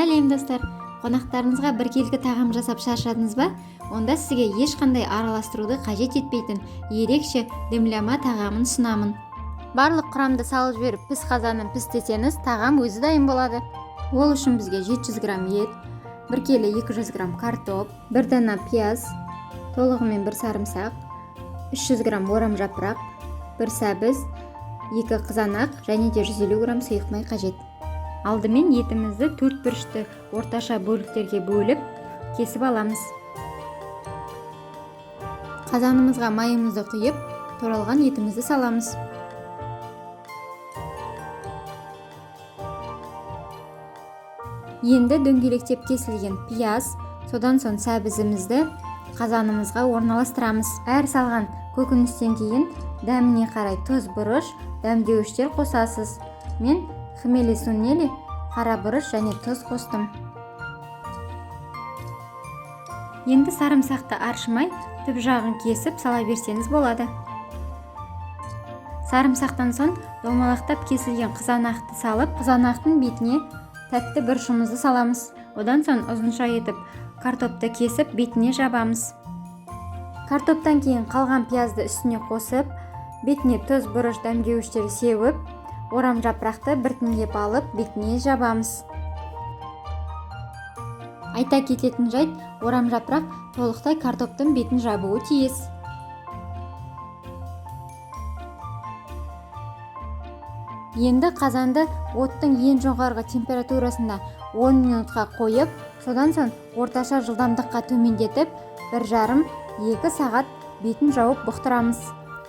Сәлем достар, қонақтарыңызға біркелкі тағам жасап шаршадыңыз ба? Онда сізге ешқандай араластыруды қажет етпейтін ерекше дымляма тағамын ұсынамын. Барлық құрамды салып жіберіп піс қазанын пістесеңіз, тағам өзі дайын болады. Ол үшін бізге 700 грамм ет, 1 келі 200 грамм картоп, 1 дана пияз, толығымен 1 сарымсақ, 300 грамм орам жапырақ, 1 сәбіз, 2 қызанақ және де 150 грамм сұйық май қажет. Алдымен етімізді 4 бұрышты орташа бөліктерге бөліп, кесіп аламыз. Қазанымызға майымызды құйып, туралған етімізді саламыз. Енді дөңгелектеп кесілген пияз, содан соң сәбізімізді қазанымызға орналастырамыз. Әр салған көкөністен кейін дәміне қарай тұз бұрыш, дәмдеуіштер қосасыз. Мен хмели сунели, қара бұрыш және тұз қостым. Енді сарымсақты аршымай, түп жағын кесіп сала берсеңіз болады. Сарымсақтан соң домалақтап кесілген қызанақты салып, қызанақтың бетіне тәтті бұрышымызды саламыз. Одан соң ұзынша етіп картопты кесіп, бетіне жабамыз. Картоптан кейін қалған пиязды үстіне қосып, бетіне тұз бұрыш дәмдеуіштер сеуіп, орам жапырақты біртіндеп алып, бетіне жабамыз. Айта кететін жайт, орам жапырақ толықтай картоптың бетін жабуы тиіс. Енді қазанды оттың ең жоғарғы температурасында 10 минутқа қойып, содан соң орташа жылдамдыққа төмендетіп, 1,5-2 сағат бетін жауып бұқтырамыз.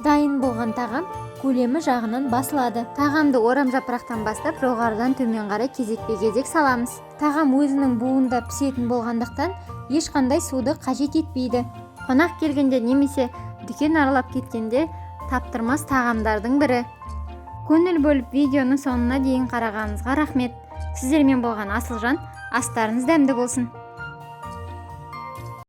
Дайын болған тағам көлемі жағынан басылады. Тағамды орам жапырақтан бастап, жоғарыдан төмен қарай кезекпе-кезек саламыз. Тағам өзінің буында пісетін болғандықтан ешқандай суды қажет етпейді. Қонақ келгенде немесе дүкен аралап кеткенде таптырмас тағамдардың бірі. Көңіл бөліп видеоны соңына дейін қарағаныңызға рахмет. Сіздермен болған Асылжан, астарыңыз дәмді болсын.